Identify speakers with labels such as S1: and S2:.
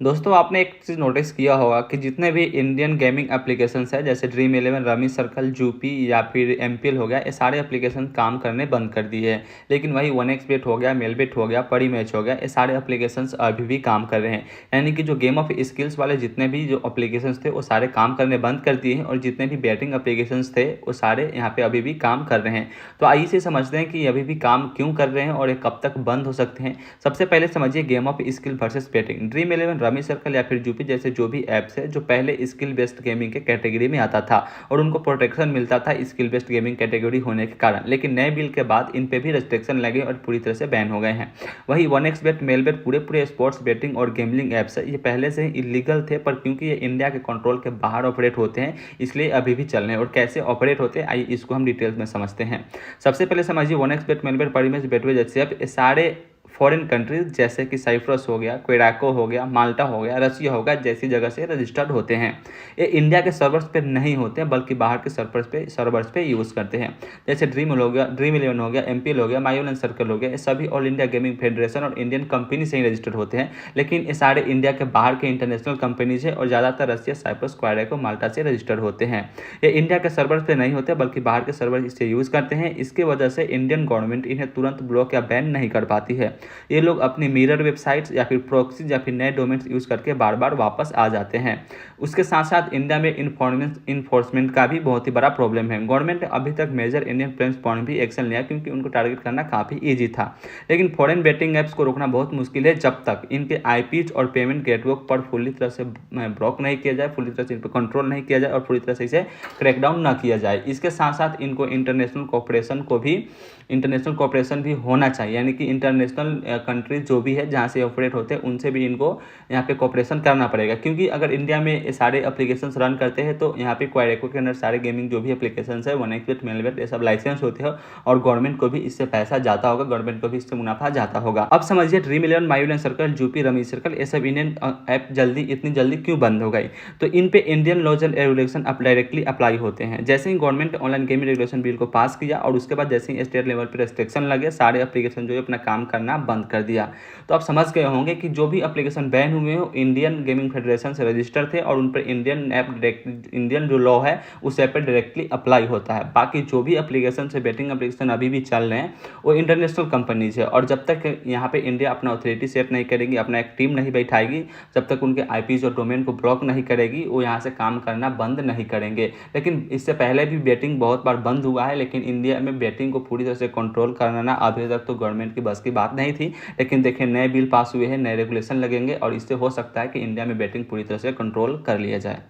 S1: दोस्तों आपने एक चीज़ नोटिस किया होगा कि जितने भी इंडियन गेमिंग एप्लीकेशंस है जैसे dream eleven, rummy circle, Zupee या फिर एमपीएल हो गया, ये सारे एप्लीकेशन काम करने बंद कर दिए हैं। लेकिन वही 1xBet हो गया, मेलबेट हो गया, परी मैच हो गया, ये सारे एप्लीकेशंस अभी भी काम कर रहे हैं। यानी कि जो गेम ऑफ स्किल्स वाले जितने भी जो एप्लीकेशंस थे वो सारे काम करने बंद कर दिए हैं और जितने भी बैटिंग एप्लीकेशंस थे वो सारे यहाँ पे अभी भी काम कर रहे हैं। तो आइए से समझते हैं कि ये अभी भी काम क्यों कर रहे हैं और ये कब तक बंद हो सकते हैं। सबसे पहले समझिए game of skill versus batting. Dream eleven, rummy circle या फिर जूपी जैसे जो भी ऐप्स है जो पहले स्किल बेस्ड गेमिंग के कैटेगरी में आता था और उनको प्रोटेक्शन मिलता था स्किल बेस्ड गेमिंग कैटेगरी होने के कारण, लेकिन नए बिल के बाद इन पे भी रेस्ट्रिक्शन लगे और पूरी तरह से बैन हो गए हैं। वही 1xBet, मेलबेट पूरे स्पोर्ट्स बेटिंग और गेमलिंग ऐप्स है, ये पहले से ही इलीगल थे पर क्योंकि ये इंडिया के कंट्रोल के बाहर ऑपरेट होते हैं इसलिए अभी भी चल रहे हैं। और कैसे ऑपरेट होते हैं आइए इसको हम डिटेल्स में समझते हैं। सबसे पहले समझिए 1xBet, मेलबेट, परीमेच, बेटवे जैसे अब ये सारे फॉरेन कंट्रीज जैसे कि साइप्रस हो गया, क्वेडाको हो गया, माल्टा हो गया, रसिया हो गया जैसी जगह से रजिस्टर्ड होते हैं। ये इंडिया के सर्वर्स पे नहीं होते हैं बल्कि बाहर के सर्वर्स पे यूज़ करते हैं। जैसे ड्रीम इलेवन हो गया, एमपीएल हो गया, मायोलन सर्कल हो गया, ये सभी ऑल इंडिया गेमिंग फेडरेशन और इंडियन कंपनी से ही रजिस्टर्ड होते हैं। लेकिन ये सारे इंडिया के बाहर के इंटरनेशनल कंपनीज है और ज़्यादातर रसिया, साइप्रस, क्वेडाको, माल्टा से रजिस्टर्ड होते हैं। ये इंडिया के सर्वर्स पे नहीं होते बल्कि बाहर के सर्वर इसे यूज़ करते हैं। इसकी वजह से इंडियन गवर्नमेंट इन्हें तुरंत ब्लॉक या बैन नहीं कर पाती है। ये लोग अपनी मिरर वेबसाइट्स या फिर प्रॉक्सीज या फिर नए डोमेन्स यूज़ करके बार बार वापस आ जाते हैं। उसके साथ साथ इंडिया में इन्फोर्समेंट का भी बहुत ही बड़ा प्रॉब्लम है। गवर्नमेंट ने अभी तक मेजर इंडियन प्लेयर्स पर भी एक्शन लिया क्योंकि उनको टारगेट करना काफ़ी ईजी था। लेकिन फॉरेन बेटिंग ऐप्स को रोकना बहुत मुश्किल है जब तक इनके आईपीज और पेमेंट गेटवे पर पूरी तरह से ब्लॉक नहीं किया जाए, पूरी तरह से इन पर कंट्रोल नहीं किया जाए और पूरी तरह से इसे क्रैकडाउन ना किया जाए। इसके साथ साथ इनको इंटरनेशनल कोऑपरेशन भी होना चाहिए, यानी कि इंटरनेशनल कंट्रीज जो भी है जहाँ से ऑपरेट होते हैं उनसे भी इनको यहाँ पे कोऑपरेशन करना पड़ेगा। क्योंकि अगर इंडिया में सारे एप्लीकेशंस रन करते हैं तो यहाँ पे क्वेडाको के अंदर सारे गेमिंग जो भी एप्लीकेशंस है 1xBet, मेलबेट ये सब लाइसेंस होते हैं और गवर्नमेंट को भी इससे पैसा जाता होगा, गवर्नमेंट को भी इससे मुनाफा जाता होगा। अब समझिए Dream Eleven, My Eleven Circle, Zupee, Rummy Circle ये सब इंडियन ऐप इतनी जल्दी क्यों बंद हो गई। तो इन पे Indian laws and regulation directly apply होते हैं। जैसे ही government online gaming regulation bill को पास किया और उसके बाद जैसे ही स्टेट लेवल पर रेस्ट्रिक्शन लगे सारे एप्लीकेशन जो है अपना काम करना बंद कर दिया। तो आप समझ गए होंगे कि जो भी एप्लीकेशन बैन हुए हो इंडियन गेमिंग फेडरेशन से रजिस्टर थे और उन पर इंडियन जो लॉ है उस ऐप पर डायरेक्टली अप्लाई होता है। बाकी जो भी एप्लीकेशन से बेटिंग एप्लीकेशन अभी भी चल रहे हैं वो इंटरनेशनल कंपनीज है और जब तक यहाँ पे इंडिया अपना अथॉरिटी सेट नहीं करेगी, अपना एक टीम नहीं बैठाएगी, जब तक उनके आईपीज और डोमेन को ब्लॉक नहीं करेगी वो यहाँ से काम करना बंद नहीं करेंगे। लेकिन इससे पहले भी बेटिंग बहुत बार बंद हुआ है, लेकिन इंडिया में बेटिंग को पूरी तरह से कंट्रोल करना अभी तक तो गवर्नमेंट की बस की बात नहीं थी। लेकिन देखिए नए बिल पास हुए हैं, नए रेगुलेशन लगेंगे और इससे हो सकता है कि इंडिया में बेटिंग पूरी तरह से कंट्रोल कर लिया जाए।